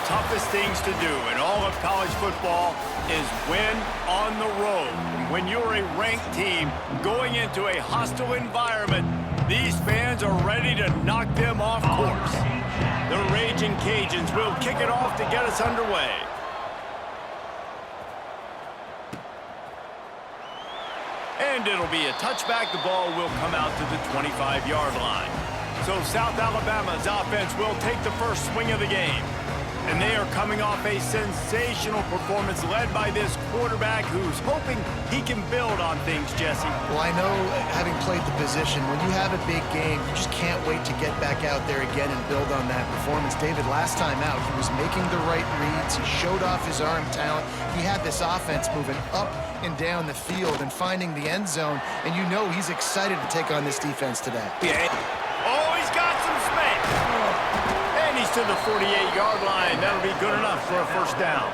toughest things to do in all of college football is win on the road. When you're a ranked team going into a hostile environment, these fans are ready to knock them off course. The Raging Cajuns will kick it off to get us underway. And it'll be a touchback. The ball will come out to the 25-yard line. So South Alabama's offense will take the first swing of the game. And they are coming off a sensational performance led by this quarterback who's hoping he can build on things, Jesse. Well, I know, having played the position, when you have a big game, you just can't wait to get back out there again and build on that performance. David, last time out, he was making the right reads. He showed off his arm talent. He had this offense moving up and down the field and finding the end zone. And you know he's excited to take on this defense today. Yeah. Oh, he's got some space. And he's to the 48-yard line. That'll be good enough for a first down.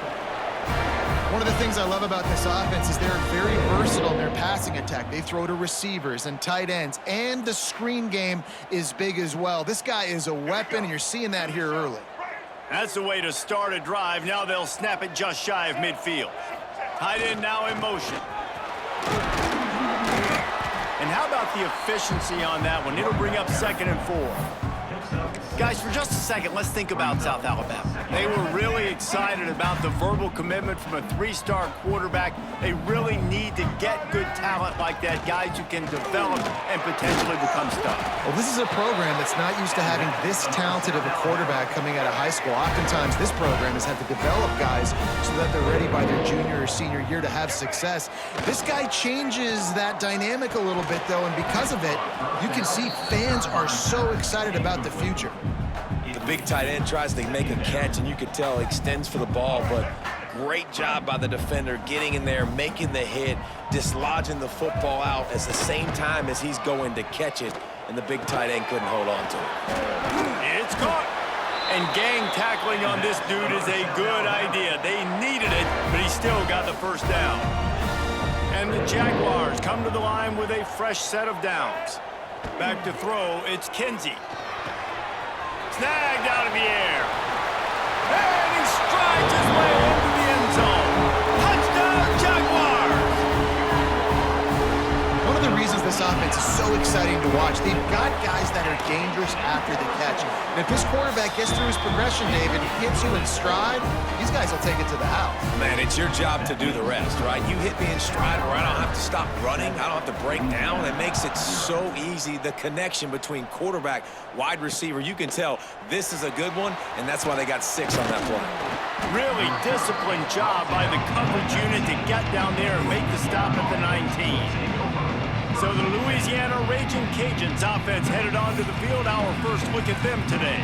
One of the things I love about this offense is they're very versatile in their passing attack. They throw to receivers and tight ends, and the screen game is big as well. This guy is a weapon, and you're seeing that here early. That's the way to start a drive. Now they'll snap it just shy of midfield. Tight end now in motion. And how about the efficiency on that one? It'll bring up 2nd and 4. Guys, for just a second, let's think about South Alabama. They were really excited about the verbal commitment from a 3-star quarterback. They really need to get good talent like that, guys who can develop and potentially become stars. Well, this is a program that's not used to having this talented of a quarterback coming out of high school. Oftentimes, this program has had to develop guys so that they're ready by their junior or senior year to have success. This guy changes that dynamic a little bit, though, and because of it, you can see fans are so excited about the future. The big tight end tries to make a catch, and you could tell he extends for the ball, but great job by the defender getting in there, making the hit, dislodging the football out at the same time as he's going to catch it, and the big tight end couldn't hold on to it. It's caught. And gang tackling on this dude is a good idea. They needed it, but he still got the first down. And the Jaguars come to the line with a fresh set of downs. Back to throw, it's Kinsey. Snagged out of the air. And he strides his way into the end zone. Touchdown, Jaguars! One of the reasons this offense is so exciting to watch, they've got guys that are dangerous after the catch. And if this quarterback gets through his progression, David, hits you in stride, these guys will take it to the house. Man, it's your job to do the rest, right? You hit me in stride where I don't have to stop running. I don't have to break down. It makes it so easy, the connection between quarterback, wide receiver. You can tell this is a good one, and that's why they got 6 on that play. Really disciplined job by the coverage unit to get down there and make the stop at the 19. So the Louisiana Raging Cajuns offense headed onto the field. Our first look at them today.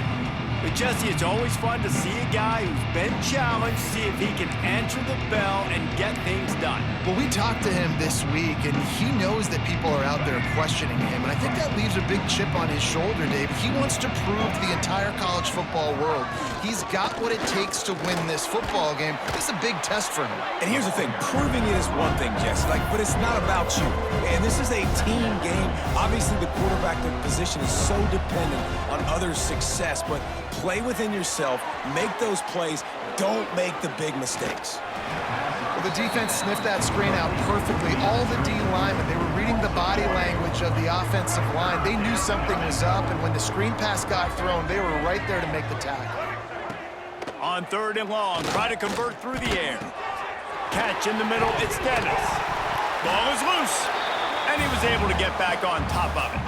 But Jesse, it's always fun to see a guy who's been challenged, see if he can answer the bell and get things done. Well, we talked to him this week, and he knows that people are out there questioning him, and I think that leaves a big chip on his shoulder, Dave. He wants to prove to the entire college football world he's got what it takes to win this football game. This is a big test for him. And here's the thing, proving it is one thing, Jess, but it's not about you. And this is a team game. Obviously, the quarterback position is so dependent on others' success, but play within yourself, make those plays, don't make the big mistakes. Well, the defense sniffed that screen out perfectly. All the D linemen, they were reading the body language of the offensive line. They knew something was up, and when the screen pass got thrown, they were right there to make the tackle. On 3rd and long, try to convert through the air. Catch in the middle, it's Dennis. Ball is loose, and he was able to get back on top of it.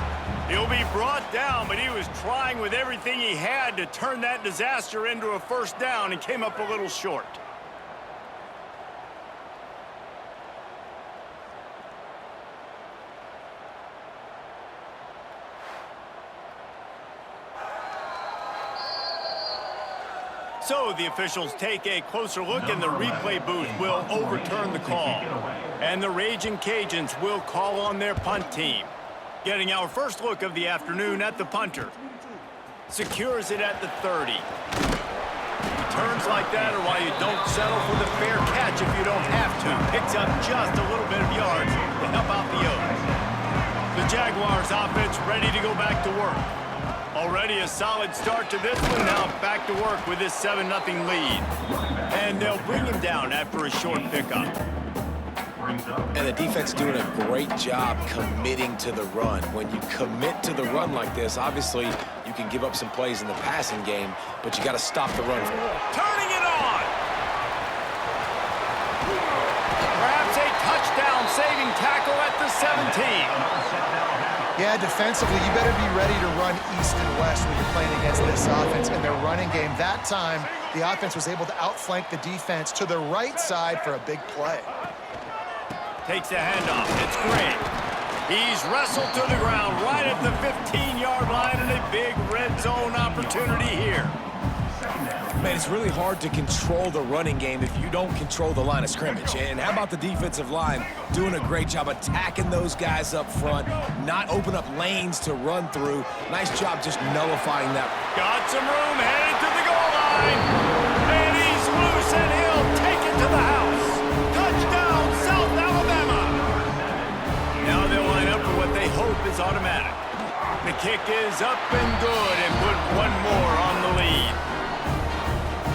He'll be brought down, but he was trying with everything he had to turn that disaster into a first down and came up a little short. So the officials take a closer look, and the replay booth will overturn the call. And the Raging Cajuns will call on their punt team. Getting our first look of the afternoon at the punter. Secures it at the 30. Returns like that are why you don't settle for the fair catch if you don't have to. Picks up just a little bit of yards to help out the Oaks. The Jaguars offense ready to go back to work. Already a solid start to this one. Now back to work with this 7-0 lead. And they'll bring him down after a short pickup. And the defense doing a great job committing to the run. When you commit to the run like this, obviously you can give up some plays in the passing game, but you got to stop the run. Turning it on! Perhaps a touchdown-saving tackle at the 17. Yeah, defensively, you better be ready to run east and west when you're playing against this offense in their running game. That time, the offense was able to outflank the defense to the right side for a big play. Takes the handoff. It's great. He's wrestled to the ground right at the 15-yard line, and a big red zone opportunity here. Man, it's really hard to control the running game if you don't control the line of scrimmage. And how about the defensive line doing a great job attacking those guys up front, not open up lanes to run through. Nice job just nullifying that. Got some room, headed to the goal line. And he's loose, and he'll take it to the house. Touchdown, South Alabama. Now they'll line up for what they hope is automatic. The kick is up and good, and put one more on the lead.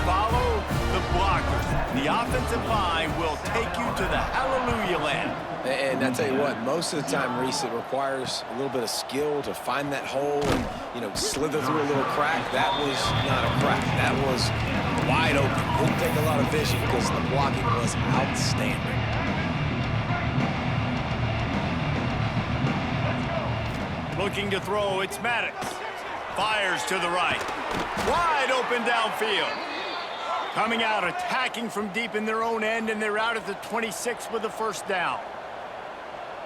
Follow the blockers. The offensive line will take you to the hallelujah land. And I tell you what, most of the time, Reese, it requires a little bit of skill to find that hole and, slither through a little crack. That was not a crack. That was wide open. Didn't take a lot of vision because the blocking was outstanding. Looking to throw, it's Maddox. Fires to the right. Wide open downfield. Coming out, attacking from deep in their own end, and they're out at the 26 with a first down.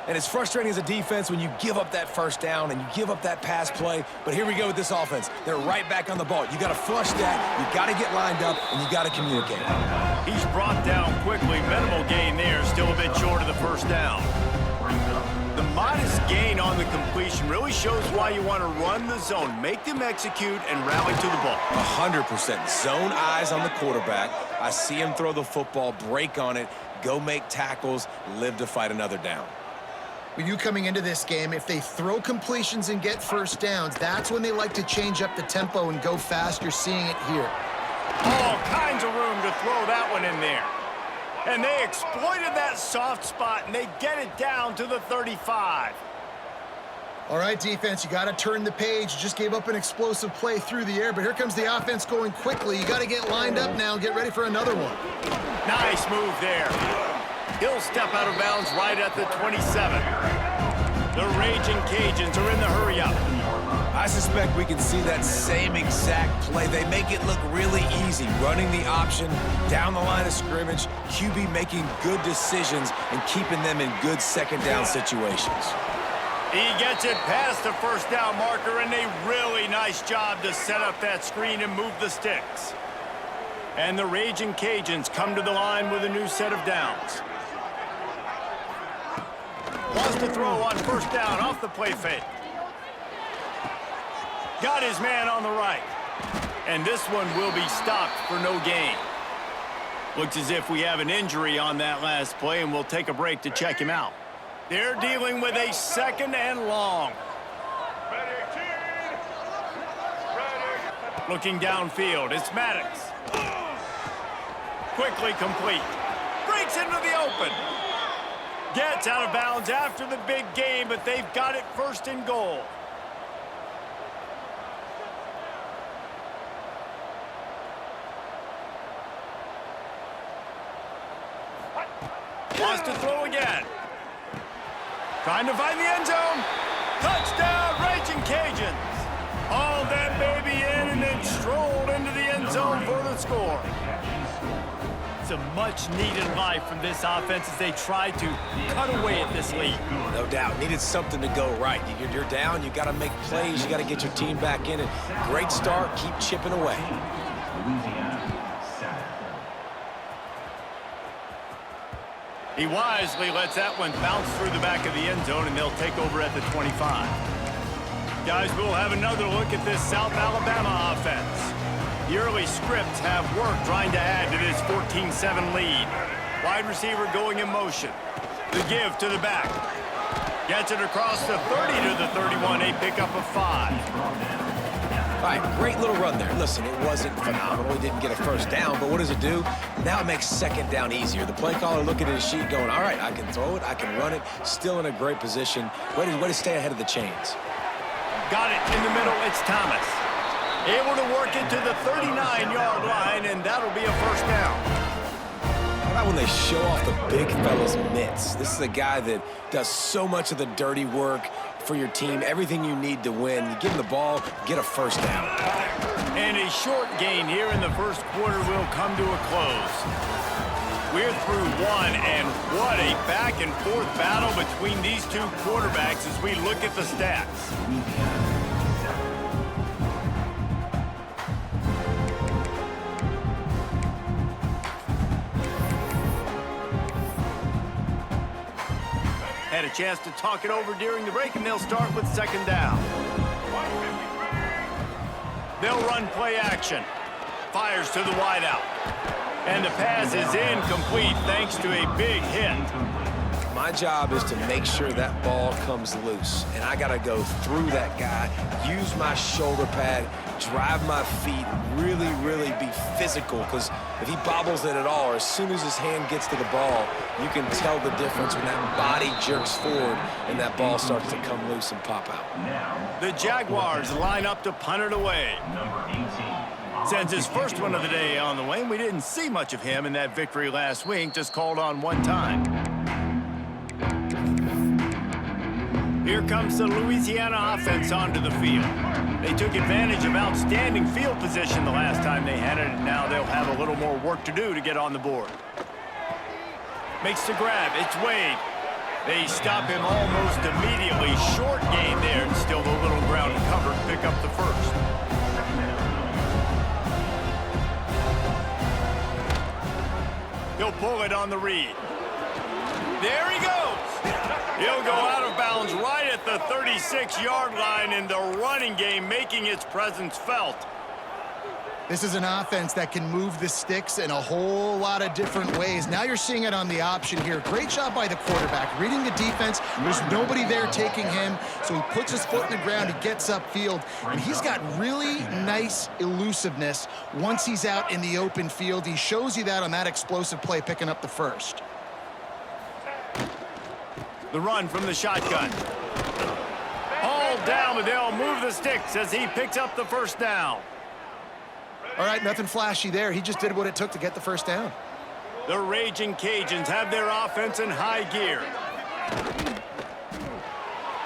And it's frustrating as a defense when you give up that first down and you give up that pass play. But here we go with this offense. They're right back on the ball. You got to flush that. You got to get lined up, and you got to communicate. He's brought down quickly. Minimal gain there. Still a bit short of the first down. The modest gain on the completion really shows why you want to run the zone. Make them execute and rally to the ball. 100%. Zone eyes on the quarterback. I see him throw the football, break on it, go make tackles, live to fight another down. When you coming into this game, if they throw completions and get first downs, that's when they like to change up the tempo and go fast. You're seeing it here. All kinds of room to throw that one in there. And they exploited that soft spot, and they get it down to the 35. All right, defense, you got to turn the page. You just gave up an explosive play through the air, but here comes the offense going quickly. You got to get lined up now and get ready for another one. Nice move there. He'll step out of bounds right at the 27. The Raging Cajuns are in the hurry-up. I suspect we can see that same exact play. They make it look really easy, running the option down the line of scrimmage, QB making good decisions and keeping them in good second down situations. He gets it past the first down marker, and a really nice job to set up that screen and move the sticks. And the Raging Cajuns come to the line with a new set of downs. Wants to throw on first down off the play fake. Got his man on the right. And this one will be stopped for no gain. Looks as if we have an injury on that last play, and we'll take a break to check him out. They're dealing with a second and long. Looking downfield, it's Maddox. Quickly complete. Breaks into the open. Gets out of bounds after the big game, but they've got it first and goal. Wants to throw again. Trying to find the end zone. Touchdown, Raging Cajuns. Hauled that baby in and then strolled into the end zone for the score. It's a much-needed life from this offense as they try to cut away at this lead. No doubt. Needed something to go right. You're down. You got to make plays. You got to get your team back in it. Great start. Keep chipping away. He wisely lets that one bounce through the back of the end zone, and they'll take over at the 25. Guys, we'll have another look at this South Alabama offense. The early scripts have worked trying to add to this 14-7 lead. Wide receiver going in motion. The give to the back. Gets it across the 30 to the 31, a pickup of 5. All right, great little run there. Listen, it wasn't phenomenal. He didn't get a first down, but what does it do? Now it makes second down easier. The play caller looking at his sheet going, all right, I can throw it, I can run it, still in a great position. Way to stay ahead of the chains. Got it in the middle, it's Thomas. Able to work it to the 39-yard line, and that'll be a first down. How about when they show off the big fella's mitts? This is a guy that does so much of the dirty work for your team, everything you need to win. You give him the ball, get a first down. And a short gain here in the first quarter will come to a close. We're through one, and what a back-and-forth battle between these two quarterbacks as we look at the stats. Had a chance to talk it over during the break, and they'll start with second down. They'll run play action. Fires to the wideout. And the pass is incomplete thanks to a big hit. My job is to make sure that ball comes loose, and I got to go through that guy, use my shoulder pad, drive my feet, really be physical, because if he bobbles it at all, or as soon as his hand gets to the ball, you can tell the difference when that body jerks forward and that ball starts to come loose and pop out. The Jaguars line up to punt it away. Sends his first one of the day on the way, and we didn't see much of him in that victory last week, just called on one time. Here comes the Louisiana offense onto the field. They took advantage of outstanding field position the last time they had it, and now they'll have a little more work to do to get on the board. Makes the grab. It's Wade. They stop him almost immediately. Short gain there, and still a little ground to cover to pick up the first. He'll pull it on the read. There he goes. He'll go out of bounds right at the 36-yard line, and the running game making its presence felt. This is an offense that can move the sticks in a whole lot of different ways. Now you're seeing it on the option here. Great job by the quarterback. Reading the defense, there's nobody there taking him, so he puts his foot in the ground, he gets upfield, and he's got really nice elusiveness once he's out in the open field. He shows you that on that explosive play, picking up the first. The run from the shotgun. Hauled down, but they'll move the sticks as he picks up the first down. All right, nothing flashy there. He just did what it took to get the first down. The Raging Cajuns have their offense in high gear.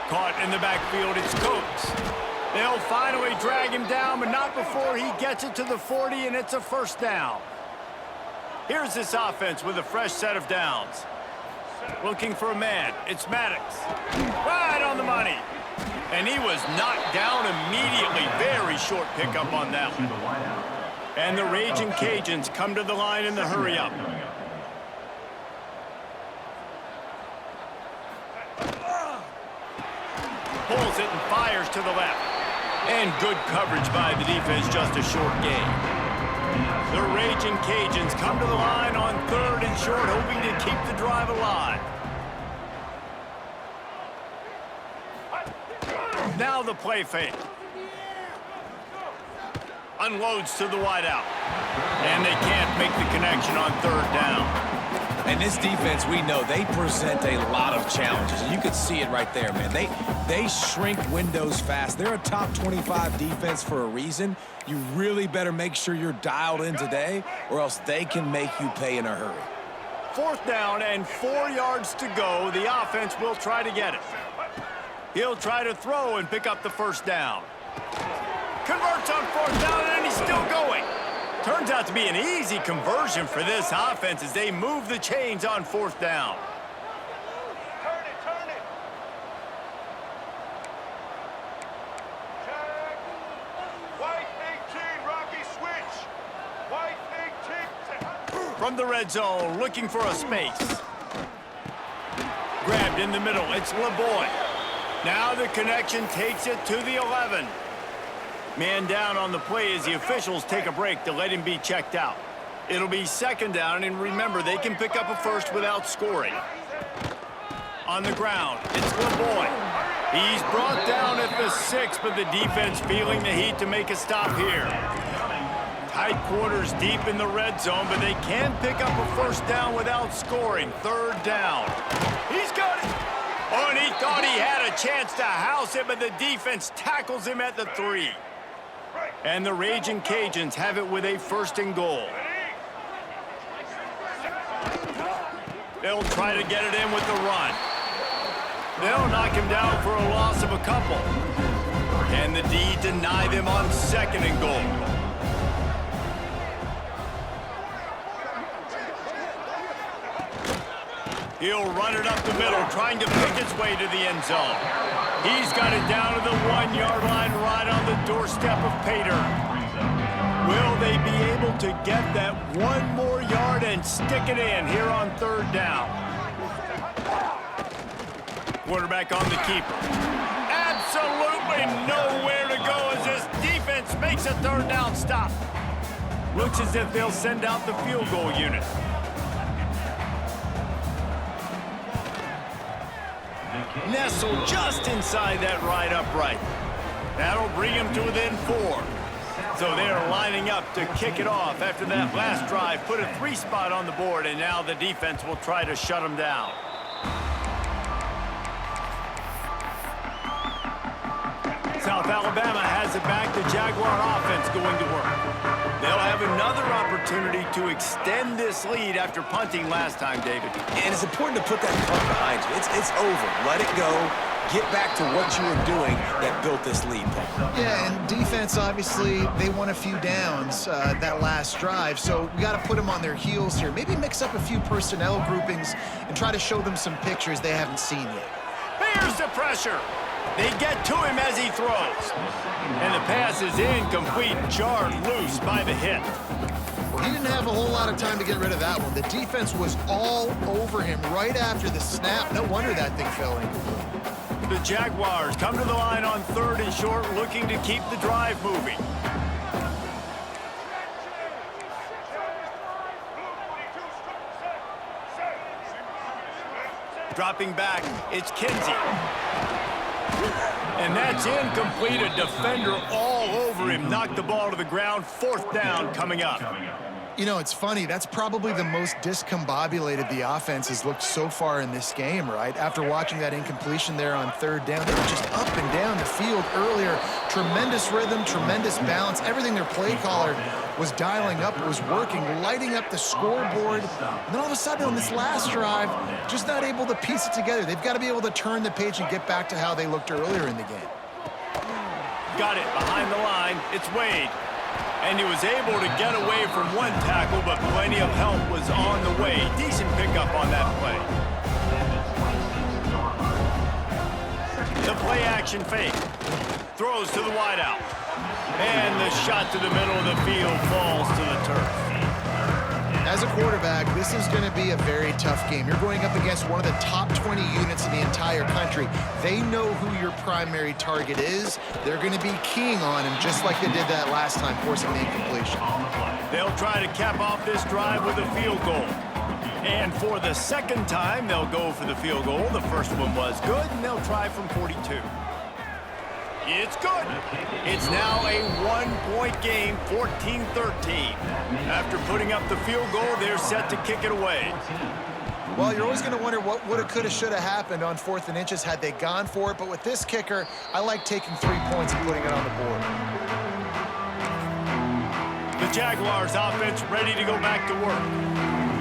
Caught in the backfield, it's Coates. They'll finally drag him down, but not before he gets it to the 40, and it's a first down. Here's this offense with a fresh set of downs. Looking for a man. It's Maddox. Right on the money. And he was knocked down immediately. Very short pickup on that one. And the Raging Cajuns come to the line in the hurry-up. Pulls it and fires to the left. And good coverage by the defense, just a short gain. The Raging Cajuns come to the line on third and short, hoping to keep the drive alive. Now the play fake. Unloads to the wideout. And they can't make the connection on third down. And this defense, we know, they present a lot of challenges. And you can see it right there, man. They shrink windows fast. They're a top 25 defense for a reason. You really better make sure you're dialed in today, or else they can make you pay in a hurry. Fourth down and 4 yards to go. The offense will try to get it. He'll try to throw and pick up the first down. Converts on fourth down, and he's still going. Turns out to be an easy conversion for this offense as they move the chains on fourth down. Turn it. Check. White 18, Rocky switch. White 18. From the red zone, looking for a space. Grabbed in the middle, it's LeBoy. Now the connection takes it to the 11. Man down on the play as the officials take a break to let him be checked out. It'll be second down, and remember, they can pick up a first without scoring. On the ground, it's LeBoy. He's brought down at the 6, but the defense feeling the heat to make a stop here. Tight quarters deep in the red zone, but they can pick up a first down without scoring. Third down. He's got it. Oh, and he thought he had a chance to house him, but the defense tackles him at the 3. And the Raging Cajuns have it with a 1st and goal. They'll try to get it in with the run. They'll knock him down for a loss of a couple. And the D deny them on 2nd and goal. He'll run it up the middle, trying to pick its way to the end zone. He's got it down to the 1-yard line, right on the doorstep of Pater. Will they be able to get that 1 more yard and stick it in here on 3rd down? Quarterback on the keeper. Absolutely nowhere to go as this defense makes a 3rd down stop. Looks as if they'll send out the field goal unit. Nestled just inside that right upright. That'll bring him to within 4. So they're lining up to kick it off after that last drive. Put a 3 spot on the board, and now the defense will try to shut them down. South Alabama has it back. The Jaguar offense going to work. They'll have another opportunity to extend this lead after punting last time, David. And it's important to put that punt behind you. It's over. Let it go. Get back to what you were doing that built this lead. Yeah, and defense, obviously, they won a few downs that last drive, so we got to put them on their heels here. Maybe mix up a few personnel groupings and try to show them some pictures they haven't seen yet. Here's the pressure. They get to him as he throws. And the pass is incomplete, jarred loose by the hit. He didn't have a whole lot of time to get rid of that one. The defense was all over him right after the snap. No wonder that thing fell in. The Jaguars come to the line on 3rd and short, looking to keep the drive moving. Dropping back, it's Kinsey. And that's incomplete. A defender all over him. Knocked the ball to the ground. 4th down coming up. You know, it's funny. That's probably the most discombobulated the offense has looked so far in this game, right? After watching that incompletion there on 3rd down, they were just up and down the field earlier. Tremendous rhythm, tremendous balance. Everything their play caller was dialing up was working, lighting up the scoreboard. And then all of a sudden on this last drive, just not able to piece it together. They've got to be able to turn the page and get back to how they looked earlier in the game. Got it behind the line. It's Wade. And he was able to get away from one tackle, but plenty of help was on the way. Decent pickup on that play. The play-action fake. Throws to the wideout. And the shot to the middle of the field falls to the turf. As a quarterback, this is going to be a very tough game. You're going up against one of the top 20 units in the entire country. They know who your primary target is. They're going to be keying on him just like they did that last time, forcing the incompletion. They'll try to cap off this drive with a field goal. And for the 2nd time, they'll go for the field goal. The first one was good, and they'll try from 42. It's good. It's now a 1-point game, 14-13. After putting up the field goal, they're set to kick it away. Well, you're always going to wonder what woulda, coulda, shoulda happened on 4th and inches had they gone for it. But with this kicker, I like taking 3 points and putting it on the board. The Jaguars offense ready to go back to work.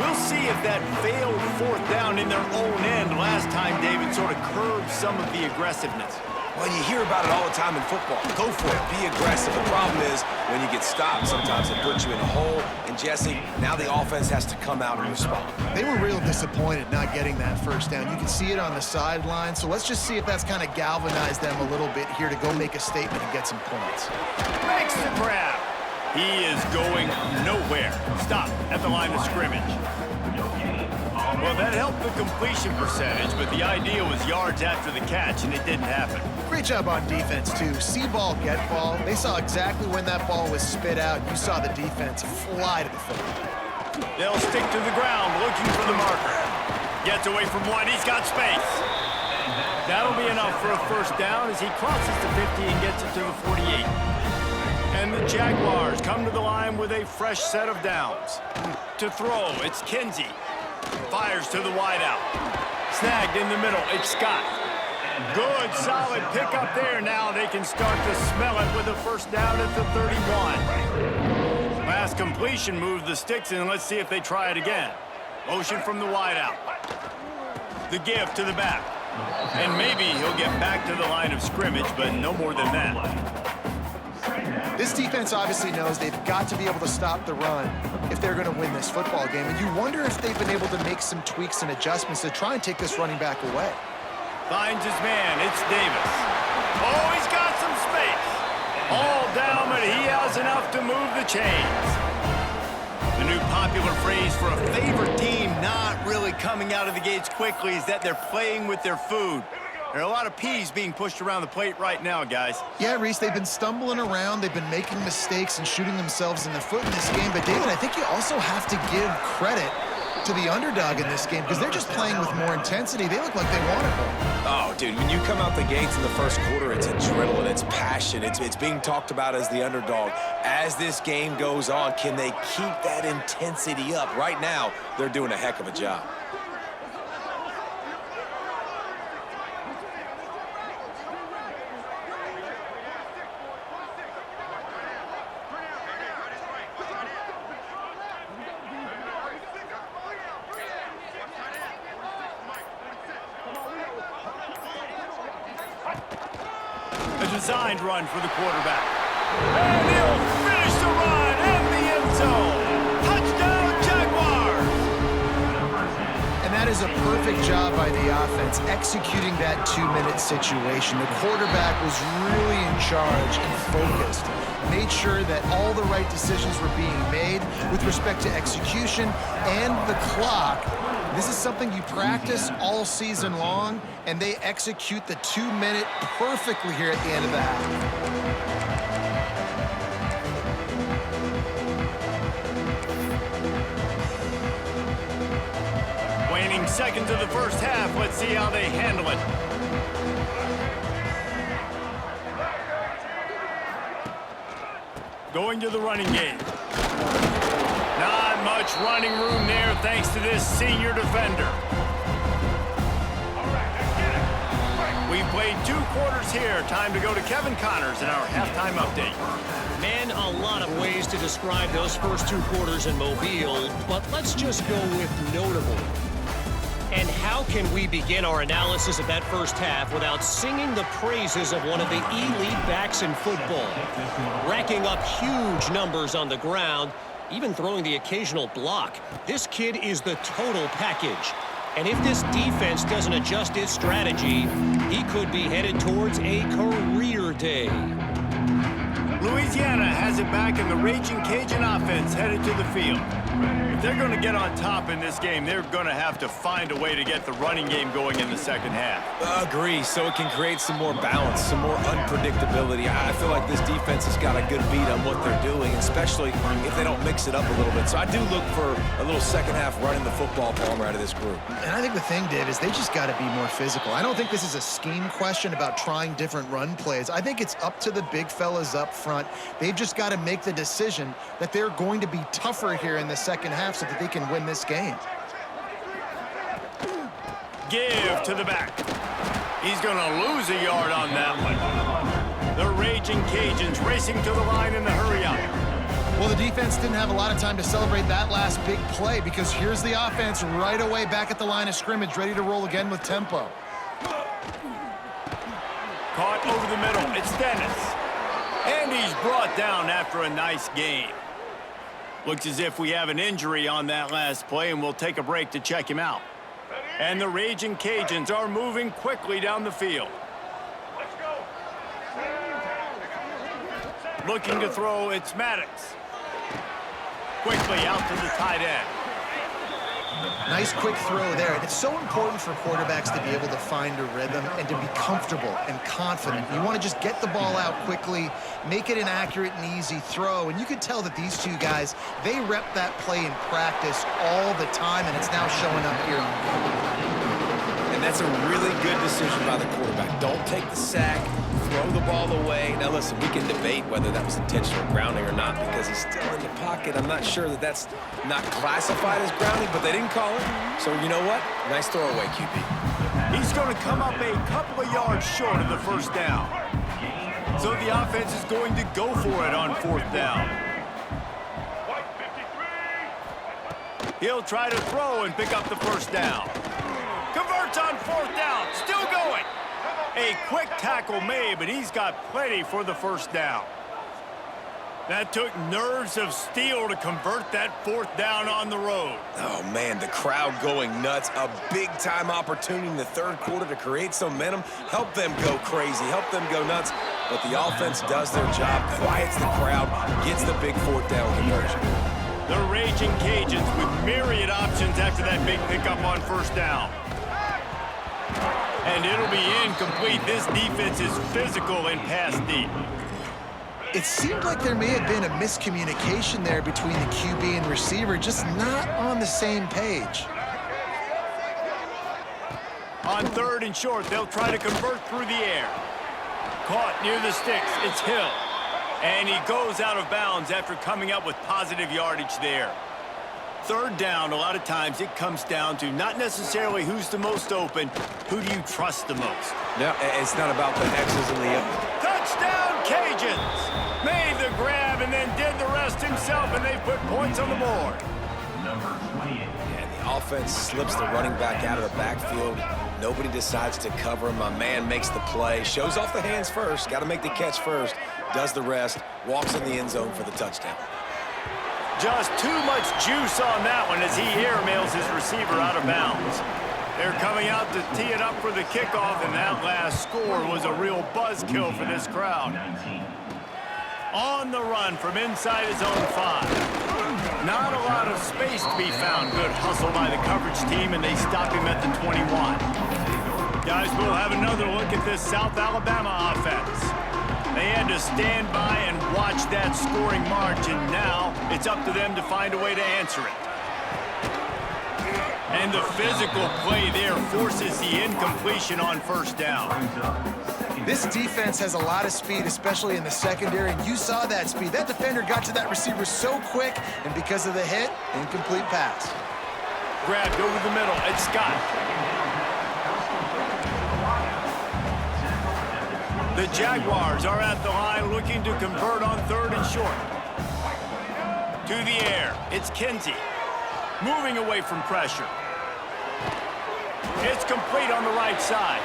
We'll see if that failed 4th down in their own end last time, David, sort of curbed some of the aggressiveness. Well, you hear about it all the time in football. Go for it. Be aggressive. The problem is when you get stopped, sometimes it puts you in a hole. And, Jesse, now the offense has to come out and respond. They were real disappointed not getting that 1st down. You can see it on the sideline. So let's just see if that's kind of galvanized them a little bit here to go make a statement and get some points. Makes the grab. He is going nowhere. Stop at the line of scrimmage. Well, that helped the completion percentage, but the idea was yards after the catch, and it didn't happen. Great job on defense, too. See ball, get ball. They saw exactly when that ball was spit out. You saw the defense fly to the football. They'll stick to the ground, looking for the marker. Gets away from one. He's got space. That'll be enough for a first down as he crosses the 50 and gets it to the 48. And the Jaguars come to the line with a fresh set of downs. To throw, it's Kinsey. Fires to the wideout. Snagged in the middle, it's Scott. Good, solid pickup there. Now they can start to smell it with a first down at the 31. Last completion moved the sticks in. Let's see if they try it again. Motion from the wideout. The give to the back. And maybe he'll get back to the line of scrimmage, but no more than that. This defense obviously knows they've got to be able to stop the run if they're going to win this football game. And you wonder if they've been able to make some tweaks and adjustments to try and take this running back away. Finds his man. It's Davis. Oh, he's got some space. All down, but he has enough to move the chains. The new popular phrase for a favorite team not really coming out of the gates quickly is that they're playing with their food. There are a lot of peas being pushed around the plate right now, guys. Yeah, Reese, they've been stumbling around. They've been making mistakes and shooting themselves in the foot in this game. But, David, I think you also have to give credit to the underdog in this game because they're just playing with more intensity. They look like they want it more. Oh, dude, when you come out the gates in the first quarter, it's adrenaline, it's passion, it's being talked about as the underdog. As this game goes on, can they keep that intensity up? Right now, they're doing a heck of a job. Designed run for the quarterback. And he'll finish the run in the end zone. Touchdown, Jaguars! And that is a perfect job by the offense, executing that two-minute situation. The quarterback was really in charge and focused. Made sure that all the right decisions were being made with respect to execution and the clock. This is something you practice all season long, and they execute the 2-minute perfectly here at the end of the half. Waning seconds of the first half. Let's see how they handle it. Going to the running game. Not much running room there thanks to this senior defender. We've played 2 quarters here. Time to go to Kevin Connors in our halftime update. Man, a lot of ways to describe those first 2 quarters in Mobile, but let's just go with notable. And how can we begin our analysis of that first half without singing the praises of one of the elite backs in football? Racking up huge numbers on the ground, even throwing the occasional block. This kid is the total package. And if this defense doesn't adjust its strategy, he could be headed towards a career day. Louisiana has it back, and the Raging Cajun offense headed to the field. If they're going to get on top in this game, they're going to have to find a way to get the running game going in the second half. Agree, so it can create some more balance, some more unpredictability. I feel like this defense has got a good beat on what they're doing, especially if they don't mix it up a little bit. So I do look for a little second half running the football palmer out of this group. And I think the thing, Dave, is they just got to be more physical. I don't think this is a scheme question about trying different run plays. I think it's up to the big fellas up front. They've just got to make the decision that they're going to be tougher here in the second half so that they can win this game. Give to the back. He's going to lose a yard on that one. The Raging Cajuns racing to the line in the hurry up. Well, the defense didn't have a lot of time to celebrate that last big play because here's the offense right away back at the line of scrimmage, ready to roll again with tempo. Caught over the middle. It's Dennis. And he's brought down after a nice gain. Looks as if we have an injury on that last play, and we'll take a break to check him out. And the Raging Cajuns are moving quickly down the field. Let's go. Looking to throw, it's Maddox. Quickly out to the tight end. Nice quick throw there. And it's so important for quarterbacks to be able to find a rhythm and to be comfortable and confident. You want to just get the ball out quickly, make it an accurate and easy throw. And you could tell that these two guys, they rep that play in practice all the time, and it's now showing up here. And And that's a really good decision by the quarterback. Don't take the sack, throw the ball away. Now, listen, we can debate whether that was intentional grounding or not because he's still in the pocket. I'm not sure that that's not classified as grounding, but they didn't call it. So, you know what? Nice throwaway, QB. He's going to come up a couple of yards short of the first down. So the offense is going to go for it on fourth down. He'll try to throw and pick up the first down. Converts on fourth down. Still going. A quick tackle made, but he's got plenty for the first down. That took nerves of steel to convert that fourth down on the road. Oh, man, the crowd going nuts. A big-time opportunity in the third quarter to create some momentum, help them go crazy, help them go nuts. But the offense does their job, quiets the crowd, gets the big fourth down conversion. The Raging Cajuns with myriad options after that big pickup on first down. And it'll be incomplete. This defense is physical and pass deep. It seemed like there may have been a miscommunication there between the QB and receiver, just not on the same page. On third and short, they'll try to convert through the air. Caught near the sticks. It's Hill. And he goes out of bounds after coming up with positive yardage there. Third down, a lot of times it comes down to not necessarily who's the most open, who do you trust the most? No, it's not about the X's and the Touchdown, Cajuns! Made the grab and then did the rest himself, and they put points on the board. Yeah, the offense slips the running back out of the backfield. Nobody decides to cover him. My man makes the play, shows off the hands first, got to make the catch first, does the rest, walks in the end zone for the touchdown. Just too much juice on that one as he airmails his receiver out of bounds. They're coming out to tee it up for the kickoff, and that last score was a real buzzkill for this crowd. On the run from inside his own 5. Not a lot of space to be found. Good hustle by the coverage team, and they stop him at the 21. Guys, we'll have another look at this South Alabama offense. They had to stand by and watch that scoring march, and now it's up to them to find a way to answer it. And the physical play there forces the incompletion on first down. This defense has a lot of speed, especially in the secondary, and you saw that speed. That defender got to that receiver so quick, and because of the hit, incomplete pass. Grabbed over the middle. It's Scott. The Jaguars are at the line looking to convert on third and short. To the air. It's Kinsey. Moving away from pressure. It's complete on the right side.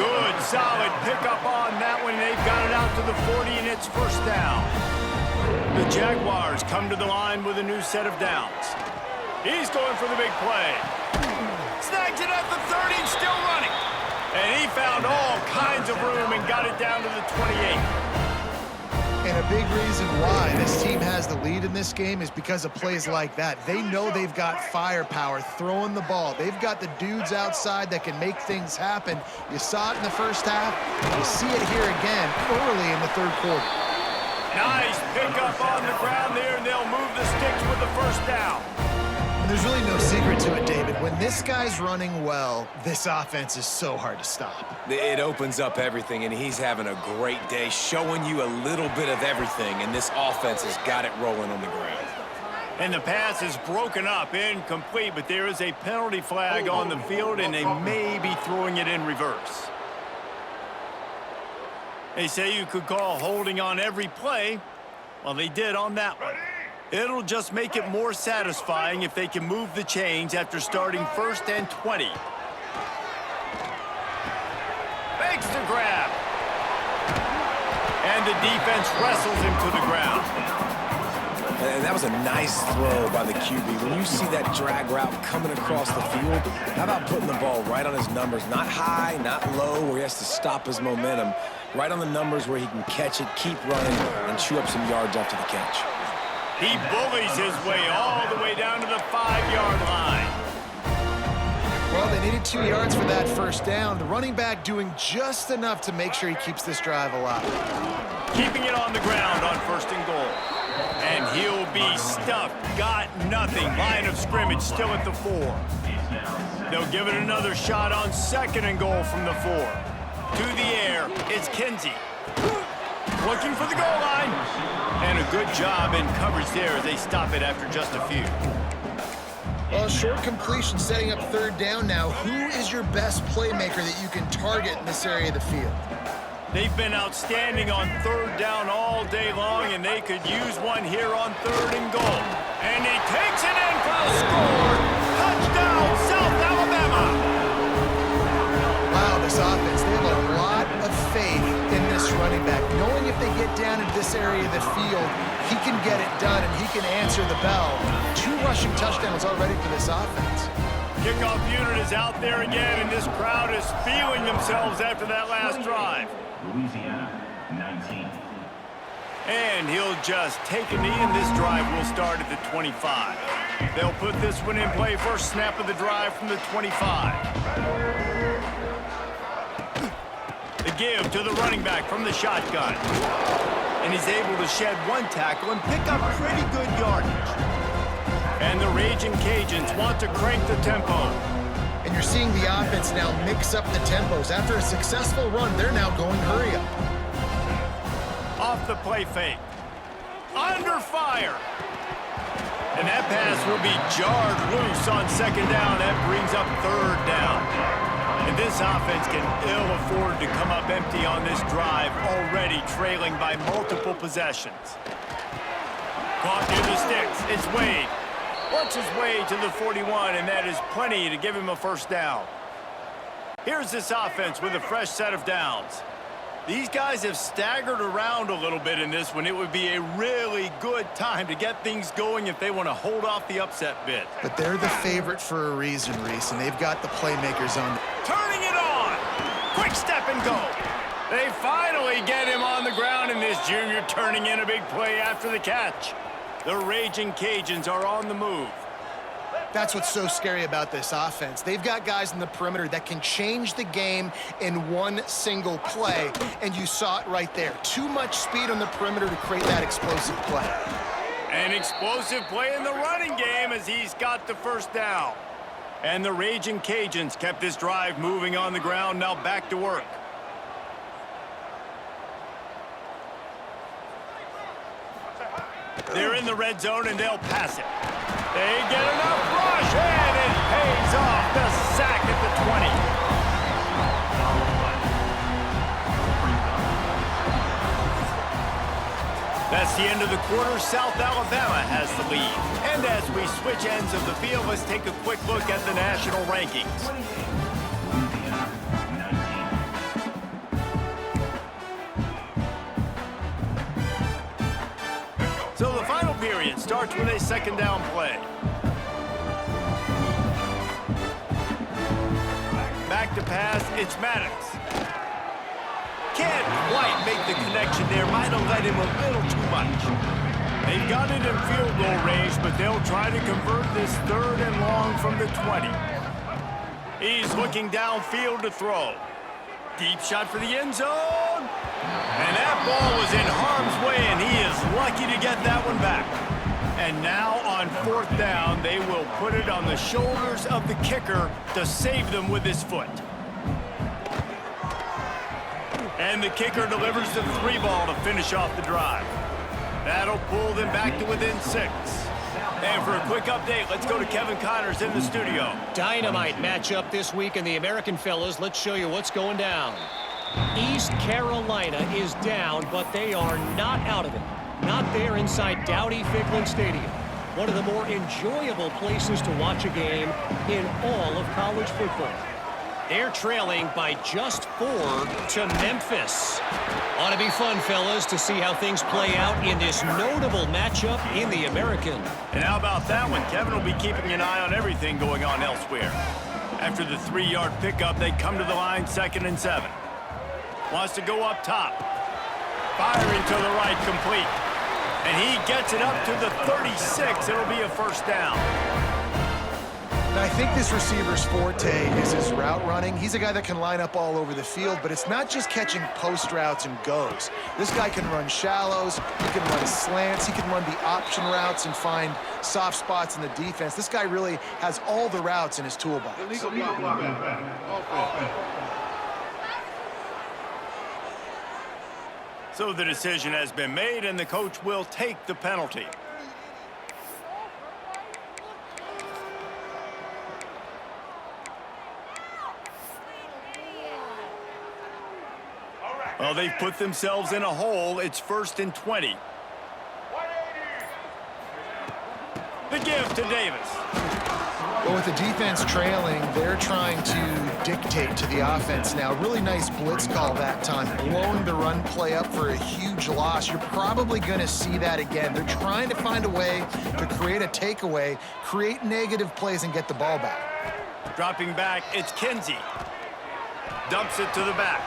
Good, solid pickup on that one. They've got it out to the 40, and it's first down. The Jaguars come to the line with a new set of downs. He's going for the big play. Snags it at the 30, still running. And he found all kinds of room and got it down to the 28. And a big reason why this team has the lead in this game is because of plays like that. They know they've got firepower throwing the ball. They've got the dudes outside that can make things happen. You saw it in the first half. You see it here again early in the third quarter. Nice pickup on the ground there, and they'll move the sticks with the first down. There's really no secret to it, David. When this guy's running well, this offense is so hard to stop. It opens up everything, and he's having a great day, showing you a little bit of everything, and this offense has got it rolling on the ground. And the pass is broken up, incomplete, but there is a penalty flag on the field, and they may be throwing it in reverse. They say you could call holding on every play. Well, they did on that one. It'll just make it more satisfying if they can move the chains after starting first and 20. Makes the grab. And the defense wrestles him to the ground. And that was a nice throw by the QB. When you see that drag route coming across the field, how about putting the ball right on his numbers? Not high, not low, where he has to stop his momentum. Right on the numbers where he can catch it, keep running, and chew up some yards after the catch. He bullies his way all the way down to the 5-yard line. Well, they needed 2 yards for that first down. The running back doing just enough to make sure he keeps this drive alive. Keeping it on the ground on first and goal. And he'll be stuffed. Got nothing. Line of scrimmage still at the 4. They'll give it another shot on 2nd and goal from the 4. To the air, it's Kinsey. Looking for the goal line. And a good job in coverage there as they stop it after just a few. Well, short completion setting up 3rd down now. Who is your best playmaker that you can target in this area of the field? They've been outstanding on 3rd down all day long, and they could use one here on 3rd and goal. And he takes it in for the score. Touchdown, South Alabama. Wow, this offense, they have a lot of faith in this running back. Knowing if they get down into this area of the field, he can get it done and he can answer the bell. 2 rushing touchdowns already for this offense. Kickoff unit is out there again, and this crowd is feeling themselves after that last drive. Louisiana, 19. And he'll just take a knee, and this drive will start at the 25. They'll put this one in play. First snap of the drive from the 25. The give to the running back from the shotgun. And he's able to shed 1 tackle and pick up pretty good yardage. And the Raging Cajuns want to crank the tempo. And you're seeing the offense now mix up the tempos. After a successful run, they're now going hurry up. Off the play fake. Under fire. And that pass will be jarred loose on 2nd down. That brings up 3rd down. And this offense can ill afford to come up empty on this drive, already trailing by multiple possessions. Caught near the sticks. It's Wade. Works his way to the 41, and that is plenty to give him a 1st down. Here's this offense with a fresh set of downs. These guys have staggered around a little bit in this one. It would be a really good time to get things going if they want to hold off the upset bid. But they're the favorite for a reason, Reese, and they've got the playmakers on. Turning it on. Quick step and go. They finally get him on the ground, and this junior turning in a big play after the catch. The Raging Cajuns are on the move. That's what's so scary about this offense. They've got guys in the perimeter that can change the game in one single play, and you saw it right there. Too much speed on the perimeter to create that explosive play. An explosive play in the running game as he's got the 1st down. And the Raging Cajuns kept this drive moving on the ground, now back to work. They're in the red zone, and they'll pass it. They get enough rush, and it pays off. The sack at the 20. That's the end of the quarter. South Alabama has the lead. And as we switch ends of the field, let's take a quick look at the national rankings. So the final period starts with a 2nd down play. Back to pass, it's Maddox. Can't quite make the connection there. Might have let him a little too much. They've got it in field goal range, but they'll try to convert this 3rd and long from the 20. He's looking downfield to throw. Deep shot for the end zone. And that ball was in harm's way, and he is lucky to get that one back. And now on 4th down, they will put it on the shoulders of the kicker to save them with his foot. And the kicker delivers the 3 ball to finish off the drive. That'll pull them back to within 6. And for a quick update, let's go to Kevin Connors in the studio. Dynamite matchup this week in the American, fellas. Let's show you what's going down. East Carolina is down, but they are not out of it. Not there inside Dowdy-Ficklen Stadium. One of the more enjoyable places to watch a game in all of college football. They're trailing by just 4 to Memphis. Ought to be fun, fellas, to see how things play out in this notable matchup in the American. And how about that one? Kevin will be keeping an eye on everything going on elsewhere. After the 3-yard pickup, they come to the line 2nd and 7. Wants to go up top. Firing to the right, complete. And he gets it up to the 36. It'll be a 1st down. And I think this receiver's forte is his route running. He's a guy that can line up all over the field, but it's not just catching post routes and goes. This guy can run shallows, he can run slants, he can run the option routes and find soft spots in the defense. This guy really has all the routes in his toolbox. So the decision has been made, and the coach will take the penalty. Well, they've put themselves in a hole. It's 1st and 20. The give to Davis. Well, with the defense trailing, they're trying to dictate to the offense now. Really nice blitz call that time, blowing the run play up for a huge loss. You're probably going to see that again. They're trying to find a way to create a takeaway, create negative plays, and get the ball back. Dropping back, it's Kinsey. Dumps it to the back.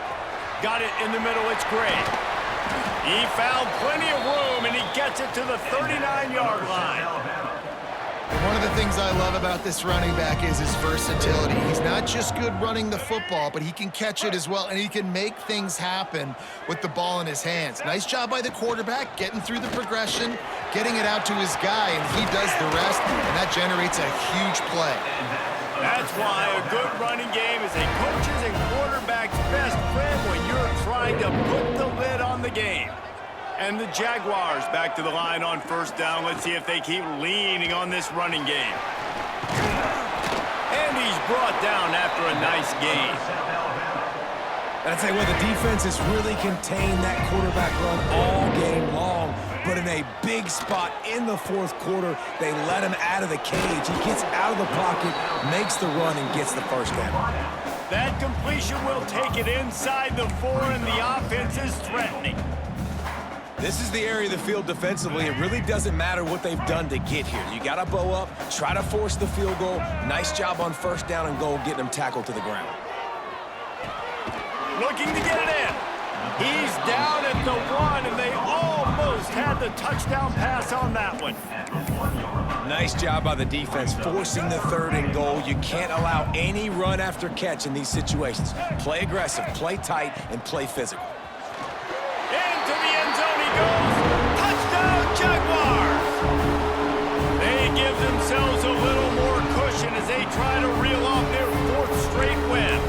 Got it in the middle, it's Gray. He found plenty of room, and he gets it to the 39-yard line. One of the things I love about this running back is his versatility. He's not just good running the football, but he can catch it as well, and he can make things happen with the ball in his hands. Nice job by the quarterback, getting through the progression, getting it out to his guy, and he does the rest, and that generates a huge play. That's why a good running game is a coach's and quarterback's best friend when you're trying to put the lid on the game. And the Jaguars back to the line on 1st down. Let's see if they keep leaning on this running game. And he's brought down after a nice gain. And I'd say, well, the defense has really contained that quarterback run all game long. But in a big spot in the 4th quarter, they let him out of the cage. He gets out of the pocket, makes the run, and gets the 1st down. That completion will take it inside the 4, and the offense is threatening. This is the area of the field defensively. It really doesn't matter what they've done to get here. You got to bow up, try to force the field goal. Nice job on 1st down and goal, getting them tackled to the ground. Looking to get it in. He's down at the 1, and they almost had the touchdown pass on that one. Nice job by the defense, forcing the 3rd and goal. You can't allow any run after catch in these situations. Play aggressive, play tight, and play physical. Into the end zone he goes. Touchdown, Jaguars! They give themselves a little more cushion as they try to reel off their 4th straight win.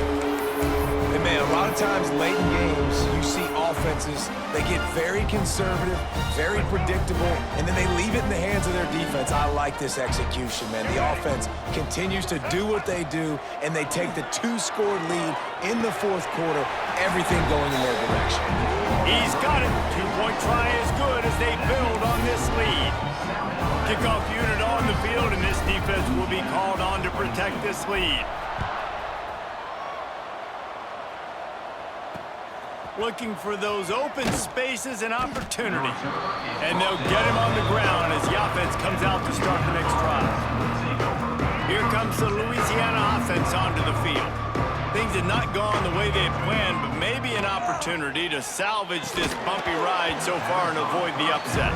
And man, a lot of times late in games, you see offenses, they get very conservative, very predictable, and then they leave it in the hands of their defense. I like this execution, man. The offense continues to do what they do, and they take the 2-score lead in the 4th quarter, everything going in their direction. He's got it. 2-point try is good as they build on this lead. Kickoff unit on the field, and this defense will be called on to protect this lead. Looking for those open spaces and opportunity. And they'll get him on the ground as the offense comes out to start the next drive. Here comes the Louisiana offense onto the field. Things had not gone the way they had planned, but maybe an opportunity to salvage this bumpy ride so far and avoid the upset.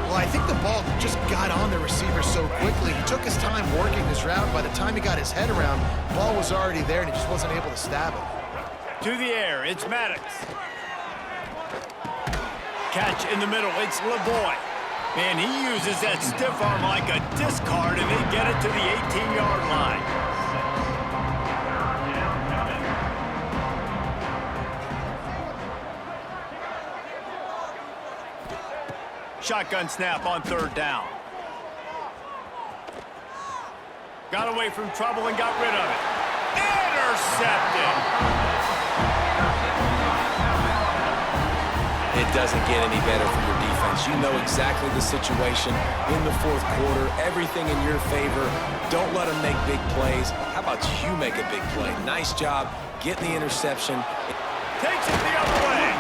Well, I think the ball just got on the receiver so quickly. He took his time working his route. By the time he got his head around, the ball was already there, and he just wasn't able to stab it. To the air, it's Maddox. Catch in the middle, it's LeBoy. And he uses that stiff arm like a discard, and they get it to the 18-yard line. Shotgun snap on 3rd down. Got away from trouble and got rid of it. Intercepted. It doesn't get any better for your defense. You know exactly the situation in the 4th quarter. Everything in your favor. Don't let them make big plays. How about you make a big play? Nice job getting the interception. Takes it the other way.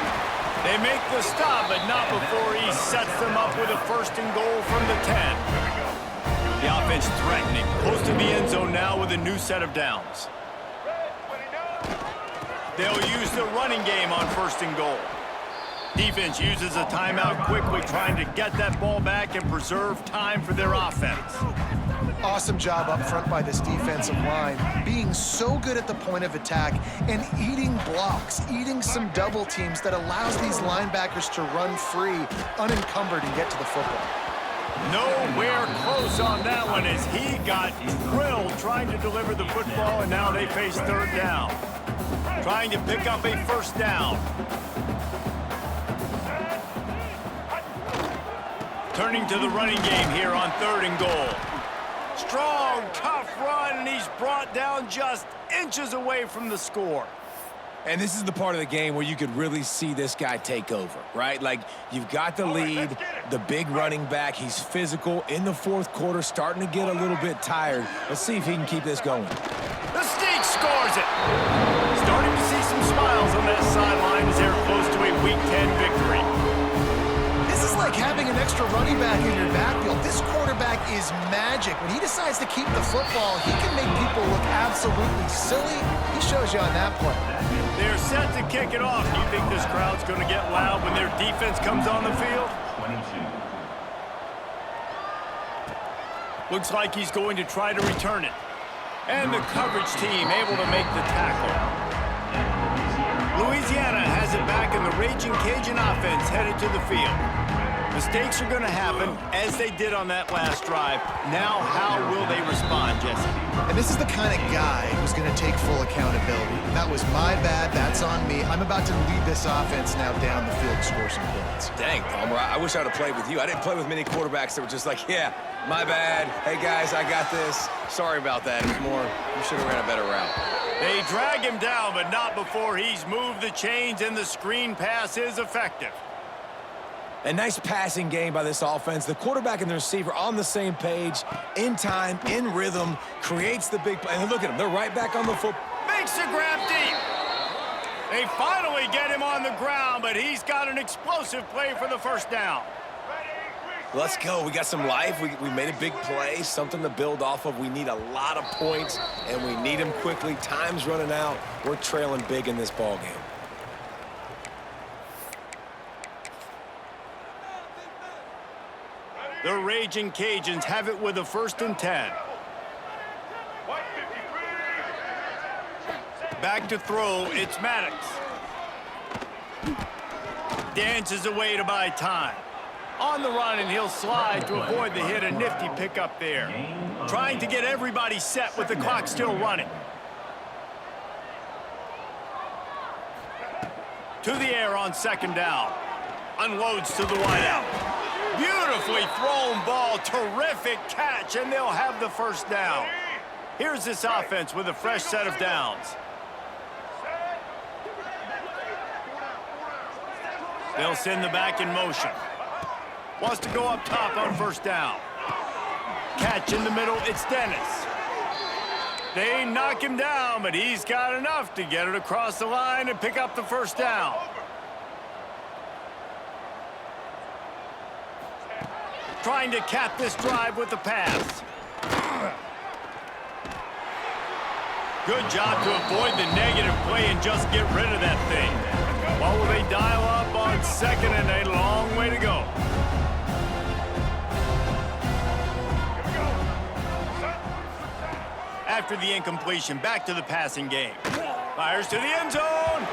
They make the stop, but not before he sets them up with a 1st and goal from the 10. The offense threatening. Close to the end zone now with a new set of downs. They'll use the running game on 1st and goal. Defense uses a timeout quickly, trying to get that ball back and preserve time for their offense. Awesome job up front by this defensive line, being so good at the point of attack and eating blocks, eating some double teams that allows these linebackers to run free, unencumbered, and get to the football. Nowhere close on that one as he got drilled trying to deliver the football, and now they face third down. Trying to pick up a first down. Turning to the running game here on 3rd and goal. Strong, tough run, and he's brought down just inches away from the score. And this is the part of the game where you could really see this guy take over, right? Like, you've got the lead, the big running back. He's physical in the 4th quarter, starting to get a little bit tired. Let's see if he can keep this going. The Sneak scores it. Starting to see some smiles on that sideline as they're close to a Week 10 victory. This is like having an extra running back in your backfield. This quarterback is magic. When he decides to keep the football, he can make people look absolutely silly. He shows you on that play. They're set to kick it off. Do you think this crowd's going to get loud when their defense comes on the field? 22. Looks like he's going to try to return it. And the coverage team able to make the tackle. Louisiana has it back, and the Raging Cajun offense headed to the field. Mistakes are going to happen, as they did on that last drive. Now, how will they respond, Jesse? And this is the kind of guy who's going to take full accountability. That was my bad. That's on me. I'm about to lead this offense now down the field to score some points. Dang, Palmer, I wish I would have played with you. I didn't play with many quarterbacks that were just like, yeah, my bad. Hey, guys, I got this. Sorry about that. It was more, you should have ran a better route. They drag him down, but not before he's moved the chains, and the screen pass is effective. A nice passing game by this offense. The quarterback and the receiver on the same page, in time, in rhythm, creates the big play. And look at them, they're right back on the foot. Makes the grab deep. They finally get him on the ground, but he's got an explosive play for the first down. Let's go. We got some life. We made a big play, something to build off of. We need a lot of points, and we need them quickly. Time's running out. We're trailing big in this ball game. The Raging Cajuns have it with a 1st and 10. Back to throw, it's Maddox. Dances away to buy time. On the run, and he'll slide to avoid the hit. A nifty pickup there. Trying to get everybody set with the clock still running. To the air on 2nd down. Unloads to the wideout. Beautifully thrown ball, terrific catch, and they'll have the first down. Here's this offense with a fresh set of downs. They'll send the back in motion. Wants to go up top on 1st down. Catch in the middle, it's Dennis. They knock him down, but he's got enough to get it across the line and pick up the 1st down. Trying to cap this drive with the pass. Good job to avoid the negative play and just get rid of that thing. What will they dial up on 2nd and a long way to go? After the incompletion, back to the passing game. Fires to the end zone.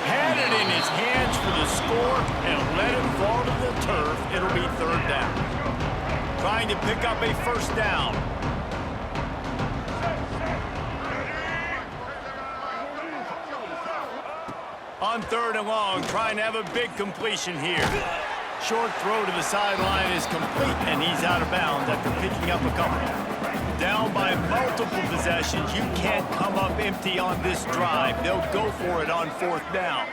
Had it in his hands for the score and let him fall to the turf. It'll be 3rd down. Trying to pick up a 1st down. On 3rd and long, trying to have a big completion here. Short throw to the sideline is complete, and he's out of bounds after picking up a couple. Down by multiple possessions, you can't come up empty on this drive. They'll go for it on 4th down.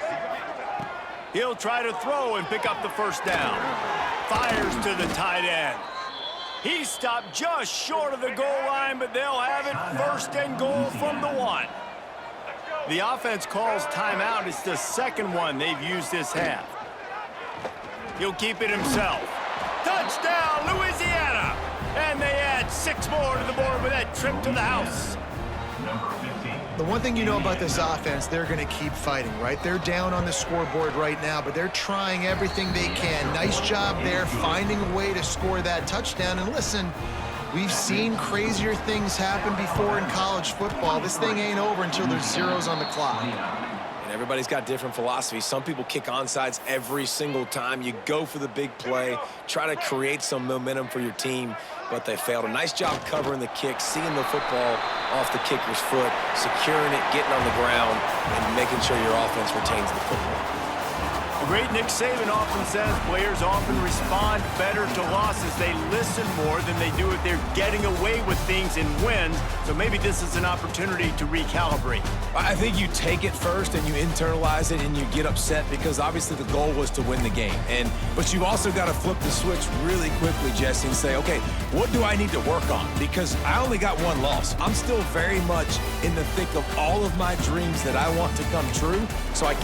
He'll try to throw and pick up the 1st down. Fires to the tight end. He stopped just short of the goal line, but they'll have it 1st and goal from the 1. The offense calls timeout. It's the 2nd one they've used this half. He'll keep it himself. Touchdown, Louisiana! And they add 6 more to the board with that trip to the house. The one thing you know about this offense, they're going to keep fighting, right? They're down on the scoreboard right now, but they're trying everything they can. Nice job there, finding a way to score that touchdown. And listen, We've seen crazier things happen before in college football. This thing ain't over until there's zeros on the clock. And everybody's got different philosophies. Some people kick onside every single time. You go for the big play, try to create some momentum for your team, but they failed. A nice job covering the kick, seeing the football off the kicker's foot, securing it, getting on the ground, and making sure your offense retains the football. The great Nick Saban often says players often respond better to losses. They listen more than they do if they're getting away with things in wins. So maybe this is an opportunity to recalibrate. I think you take it first and you internalize it and you get upset because obviously the goal was to win the game. But you've also got to flip the switch really quickly, Jesse, and say, okay, what do I need to work on? Because I only got one loss. I'm still very much in the thick of all of my dreams that I want to come true. So I